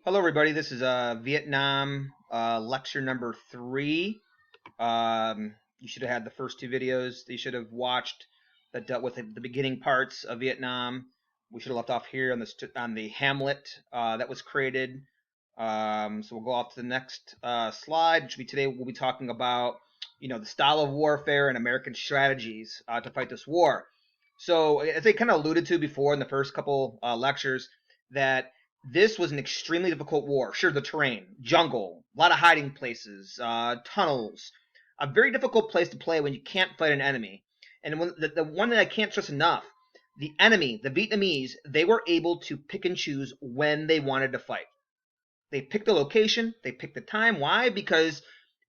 Hello, everybody. This is Vietnam lecture number 3. You should have had the first two videos that you should have watched that dealt with the beginning parts of Vietnam. We should have left off here on the Hamlet that was created. So we'll go off to the next slide, which will be today. We'll be talking about the style of warfare and American strategies to fight this war. So as I kind of alluded to before in the first couple lectures, that this was an extremely difficult war. Sure, the terrain, jungle, a lot of hiding places, tunnels, a very difficult place to play when you can't fight an enemy. And the one that I can't stress enough, the enemy, the Vietnamese, they were able to pick and choose when they wanted to fight. They picked the location, they picked the time. Why? Because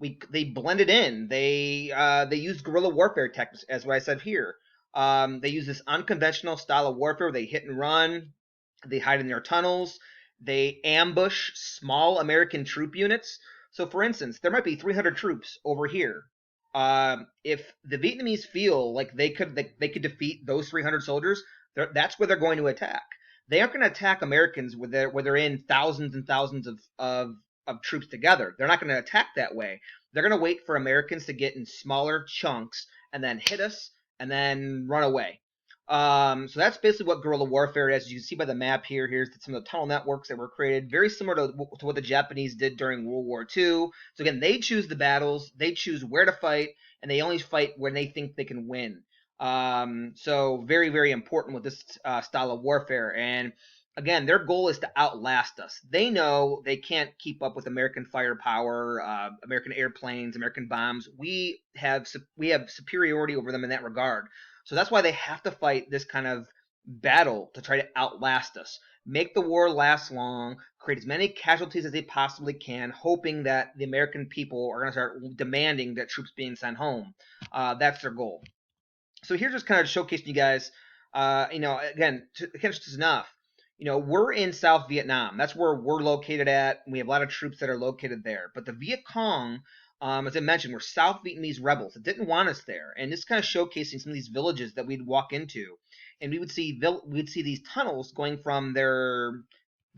they blended in. They used guerrilla warfare tactics, as what I said here. They use this unconventional style of warfare. They hit and run. They hide in their tunnels. They ambush small American troop units. So, for instance, there might be 300 troops over here. If the Vietnamese feel like they could defeat those 300 soldiers, that's where they're going to attack. They aren't going to attack Americans where they're in thousands and thousands of troops together. They're not going to attack that way. They're going to wait for Americans to get in smaller chunks and then hit us and then run away. So that's basically what guerrilla warfare is. As you can see by the map here, here's some of the tunnel networks that were created, very similar to what the Japanese did during World War II. So again, they choose the battles, they choose where to fight, and they only fight when they think they can win. So very, very important with this style of warfare. And again, their goal is to outlast us. They know they can't keep up with American firepower, American airplanes, American bombs. We have superiority over them in that regard. So that's why they have to fight this kind of battle to try to outlast us. Make the war last long, create as many casualties as they possibly can, hoping that the American people are going to start demanding that troops being sent home. That's their goal. So here's just kind of showcasing you guys, again, can't stress enough. We're in South Vietnam. That's where we're located at. We have a lot of troops that are located there. But the Viet Cong, as I mentioned, were South Vietnamese rebels that didn't want us there. And this kind of showcasing some of these villages that we'd walk into, and we would see these tunnels going from their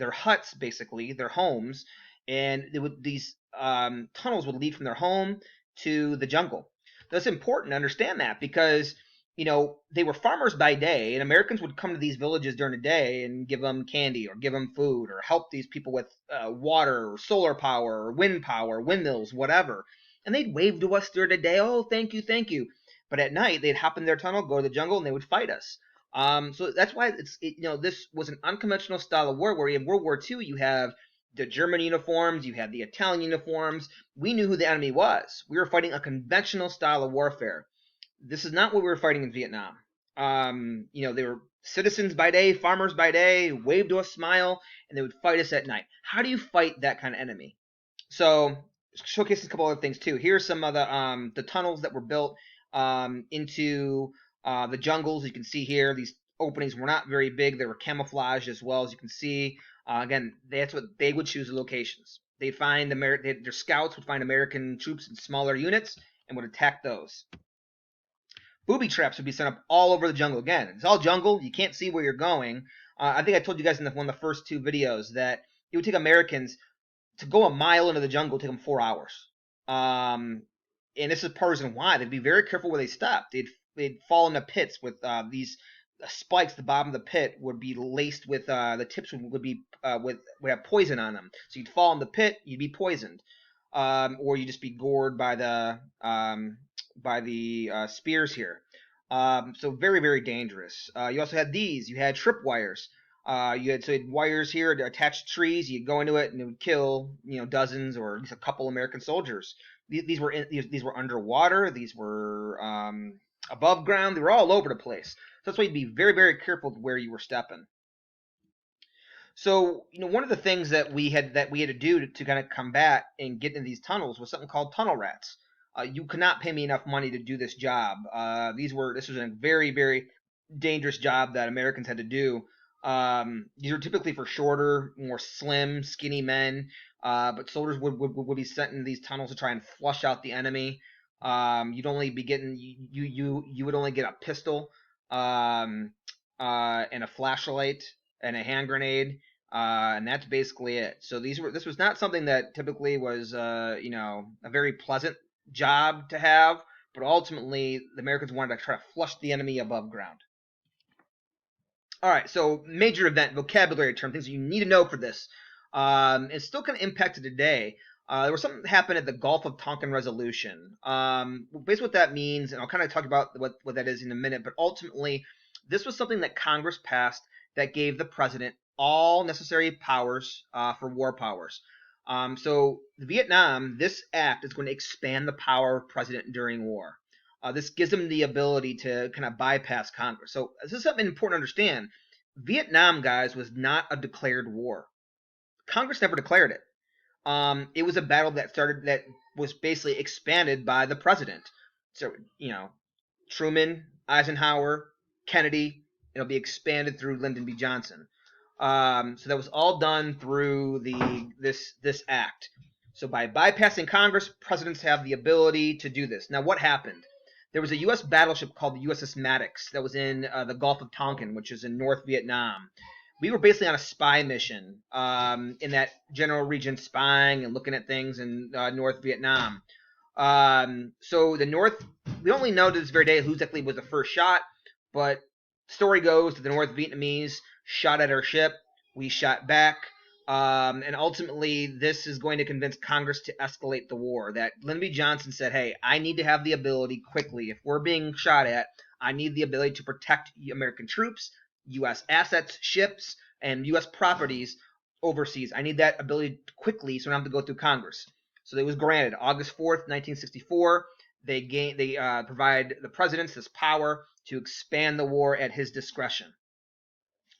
huts, basically their homes, and these tunnels would lead from their home to the jungle. That's important to understand that because they were farmers by day, and Americans would come to these villages during the day and give them candy or give them food or help these people with water or solar power or wind power, windmills, whatever. And they'd wave to us during the day, oh, thank you, thank you. But at night, they'd hop in their tunnel, go to the jungle, and they would fight us. So that's why this was an unconventional style of war. Where in World War II, you have the German uniforms, you had the Italian uniforms. We knew who the enemy was. We were fighting a conventional style of warfare. This is not what we were fighting in Vietnam. They were citizens by day, farmers by day, waved to us, smile, and they would fight us at night. How do you fight that kind of enemy? So, showcasing a couple other things too. Here's some of the tunnels that were built into the jungles. You can see here these openings were not very big. They were camouflaged as well, as you can see. Again, that's what they would choose the locations. They'd find their scouts would find American troops in smaller units and would attack those. Booby traps would be set up all over the jungle. Again, it's all jungle. You can't see where you're going. I think I told you guys in one of the first two videos that it would take Americans to go a mile into the jungle, take them 4 hours. And this is part of the reason why. They'd be very careful where they stopped. They'd fall into pits with these spikes. The bottom of the pit would be laced with the tips would have poison on them. So you'd fall in the pit, you'd be poisoned, or you'd just be gored by the spears here. So very, very dangerous. You also had these. You had tripwires. You had wires here to attach to trees. You'd go into it and it would kill dozens or at least a couple American soldiers. These were underwater. These were above ground. They were all over the place. So that's why you'd be very, very careful where you were stepping. So one of the things that we had to do to kind of combat and get into these tunnels was something called tunnel rats. You could not pay me enough money to do this job. This was a very, very dangerous job that Americans had to do. These are typically for shorter, more slim, skinny men, but soldiers would be sent in these tunnels to try and flush out the enemy. You'd only be getting you would only get a pistol and a flashlight and a hand grenade. And that's basically it. So this was not something that typically was a very pleasant job to have, but ultimately the Americans wanted to try to flush the enemy above ground. All right, so major event vocabulary term, things that you need to know for this. It's still kind of impacted today. There was something that happened at the Gulf of Tonkin Resolution. Basically, what that means, and I'll kind of talk about what that is in a minute, but ultimately, this was something that Congress passed that gave the president all necessary powers for war powers. So, Vietnam, this act is going to expand the power of president during war. This gives them the ability to kind of bypass Congress. So this is something important to understand. Vietnam, guys, was not a declared war. Congress never declared it. It was a battle that was basically expanded by the president. So, Truman, Eisenhower, Kennedy, it'll be expanded through Lyndon B. Johnson. So that was all done through this act. So by bypassing Congress, presidents have the ability to do this. Now, what happened? There was a U.S. battleship called the USS Maddox that was in the Gulf of Tonkin, which is in North Vietnam. We were basically on a spy mission in that general region, spying and looking at things in North Vietnam. So the North, we don't really know to this very day who exactly was the first shot, but story goes that the North Vietnamese shot at our ship. We shot back. And ultimately, this is going to convince Congress to escalate the war. That Lyndon B. Johnson said, hey, I need to have the ability quickly. If we're being shot at, I need the ability to protect American troops, U.S. assets, ships, and U.S. properties overseas. I need that ability quickly so I don't have to go through Congress. So it was granted. August 4th, 1964, they provide the president this power to expand the war at his discretion.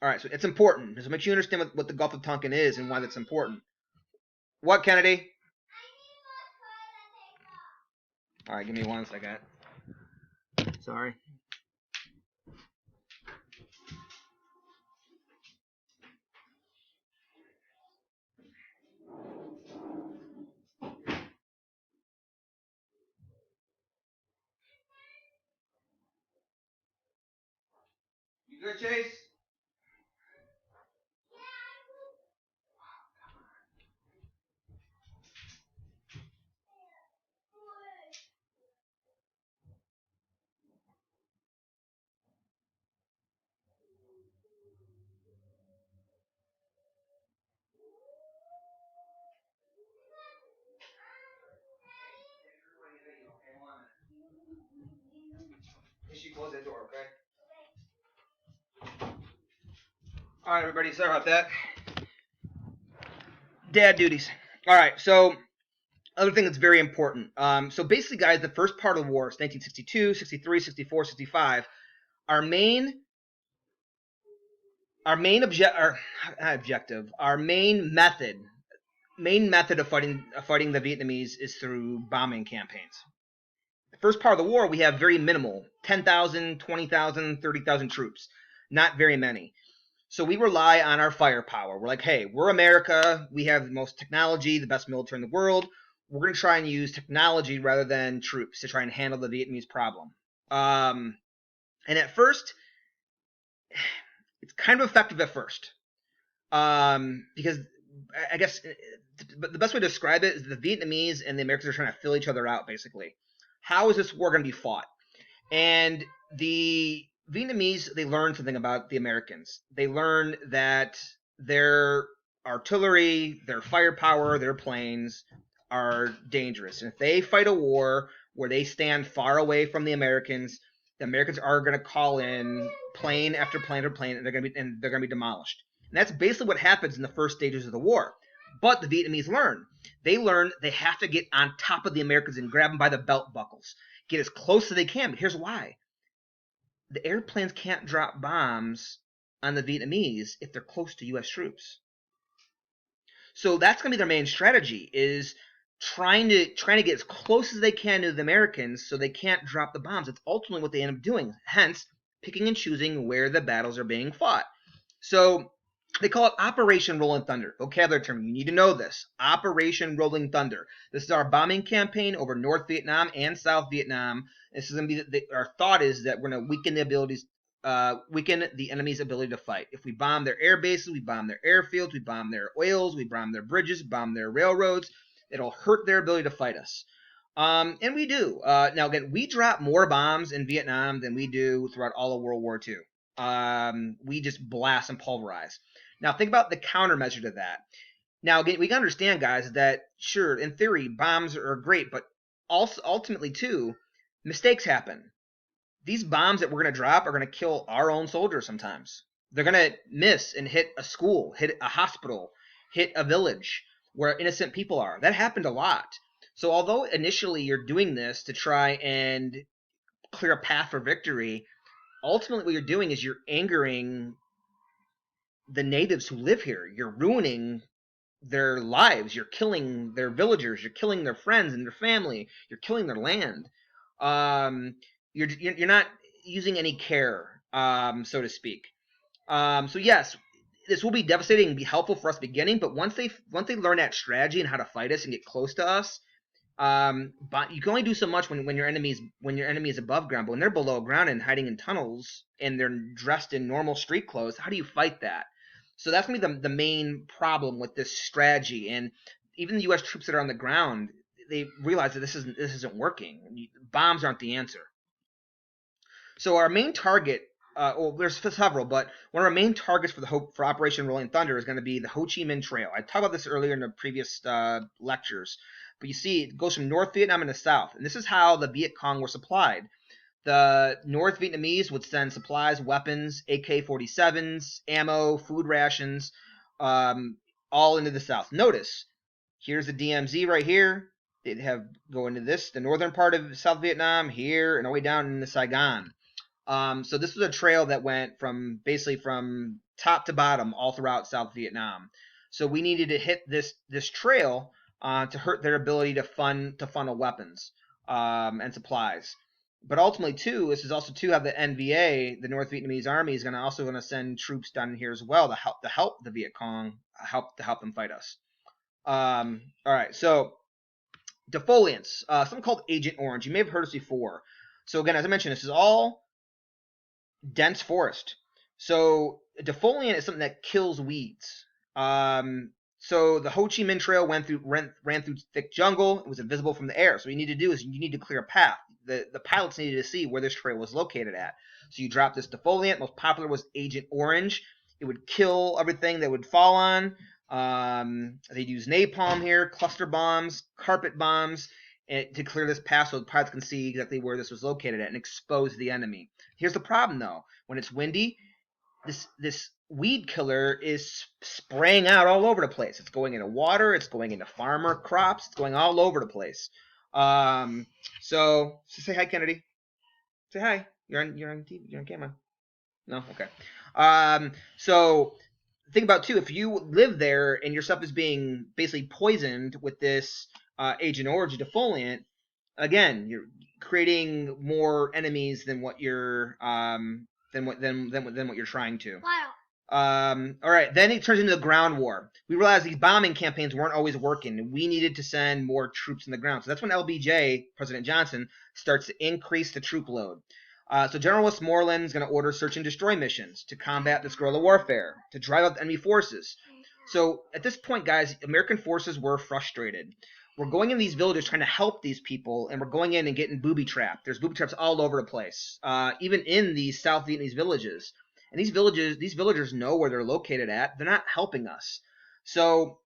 All right, so it's important. So make sure you understand what the Gulf of Tonkin is and why that's important. What, Kennedy? All right, give me 1 second. Sorry. You good, Chase? Make sure you close that door, okay? All right, everybody. Sorry about that. Dad duties. All right, so other thing that's very important. So basically, guys, the first part of the war is 1962, 63, 64, 65. Our main method of fighting the Vietnamese is through bombing campaigns. The first part of the war, we have very minimal, 10,000, 20,000, 30,000 troops, not very many. So we rely on our firepower. We're like, hey, we're America. We have the most technology, the best military in the world. We're going to try and use technology rather than troops to try and handle the Vietnamese problem. And at first, it's kind of effective at first. Because I guess the best way to describe it is the Vietnamese and the Americans are trying to fill each other out, basically. How is this war going to be fought? And the Vietnamese, they learn something about the Americans. They learn that their artillery, their firepower, their planes are dangerous. And if they fight a war where they stand far away from the Americans are going to call in plane after plane after plane, and they're going to be demolished. And that's basically what happens in the first stages of the war. But the Vietnamese learn. They learn they have to get on top of the Americans and grab them by the belt buckles. Get as close as they can. But here's why. The airplanes can't drop bombs on the Vietnamese if they're close to U.S. troops. So that's going to be their main strategy, is trying to get as close as they can to the Americans so they can't drop the bombs. That's ultimately what they end up doing. Hence, picking and choosing where the battles are being fought. So they call it Operation Rolling Thunder. Vocabulary term. You need to know this. Operation Rolling Thunder. This is our bombing campaign over North Vietnam and South Vietnam. This is going to be our thought is that we're going to weaken the abilities weaken the enemy's ability to fight. If we bomb their air bases, we bomb their airfields, we bomb their oils, we bomb their bridges, bomb their railroads, it'll hurt their ability to fight us. And we do. Now, again, we drop more bombs in Vietnam than we do throughout all of World War II. We just blast and pulverize. Now, think about the countermeasure to that. Now, again, we can understand, guys, that sure, in theory, bombs are great, but also ultimately, too, mistakes happen. These bombs that we're going to drop are going to kill our own soldiers sometimes. They're going to miss and hit a school, hit a hospital, hit a village where innocent people are. That happened a lot. So although initially you're doing this to try and clear a path for victory, ultimately what you're doing is you're angering the natives who live here. You're ruining their lives. You're killing their villagers. You're killing their friends and their family. You're killing their land. You're not using any care, so to speak. So yes, this will be devastating and be helpful for us beginning, but once they learn that strategy and how to fight us and get close to us, but you can only do so much when your enemy is above ground. But when they're below ground and hiding in tunnels and they're dressed in normal street clothes, how do you fight that? So that's gonna be the main problem with this strategy. And even the U.S. troops that are on the ground, they realize that this isn't working. Bombs aren't the answer. So our main target, well, there's several, but one of our main targets for Operation Rolling Thunder is going to be the Ho Chi Minh Trail. I talked about this earlier in the previous lectures. But you see, it goes from North Vietnam into South. And this is how the Viet Cong were supplied. The North Vietnamese would send supplies, weapons, AK-47s, ammo, food rations, all into the South. Notice, here's the DMZ right here. They'd go into the northern part of South Vietnam, here, and all the way down into Saigon. So this was a trail that went basically from top to bottom all throughout South Vietnam. So we needed to hit this trail to hurt their ability to funnel weapons and supplies. But ultimately, too, this is also to have the NVA, the North Vietnamese Army, is also going to send troops down here as well to help the Viet Cong, help them fight us. All right, so defoliants, something called Agent Orange. You may have heard this before. So again, as I mentioned, this is all dense forest. So defoliant is something that kills weeds. So the Ho Chi Minh Trail ran through thick jungle. It was invisible from the air. So what you need to do is you need to clear a path. The pilots needed to see where this trail was located at. So you drop this defoliant. Most popular was Agent Orange. It would kill everything that would fall on. They'd use napalm here, cluster bombs, carpet bombs, to clear this path so the pilots can see exactly where this was located at and expose the enemy. Here's the problem, though. When it's windy, this weed killer is spraying out all over the place. It's going into water. It's going into farmer crops. It's going all over the place. So say hi, Kennedy. Say hi. You're on TV. You're on camera. No, okay. So think about too, if you live there and your stuff is being basically poisoned with this Agent Orange defoliant, again, you're creating more enemies than what you're than what you're trying to. Wow. All right, then it turns into the ground war. We realized these bombing campaigns weren't always working, and we needed to send more troops in the ground. So that's when LBJ, President Johnson, starts to increase the troop load. So General Westmoreland is going to order search and destroy missions to combat this guerrilla warfare, to drive out enemy forces. So at this point, guys, American forces were frustrated. We're going in these villages trying to help these people, and we're going in and getting booby trapped. There's booby traps all over the place, even in these South Vietnamese villages. And these villagers know where they're located at. They're not helping us. So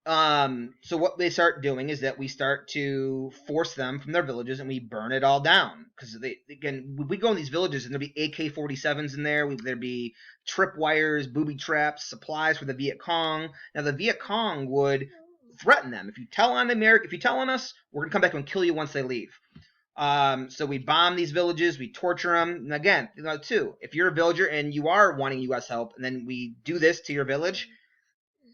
what they start doing is that we start to force them from their villages and we burn it all down. Because we go in these villages and there'll be AK-47s in there. There'd be tripwires, booby traps, supplies for the Viet Cong. Now the Viet Cong would threaten them. If you tell on us, we're gonna come back and kill you once they leave. So we bomb these villages, we torture them. And again, too, if you're a villager and you are wanting U.S. help, and then we do this to your village,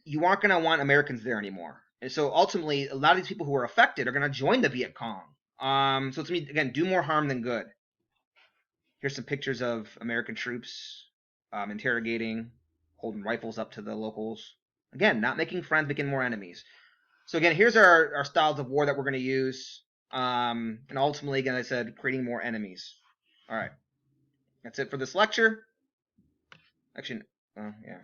you aren't going to want Americans there anymore. And so ultimately, a lot of these people who are affected are going to join the Viet Cong. So it's going to be, again, do more harm than good. Here's some pictures of American troops interrogating, holding rifles up to the locals. Again, not making friends, making more enemies. So again, here's our styles of war that we're going to use. And ultimately, again, I said, creating more enemies. All right. That's it for this lecture. Actually, yeah.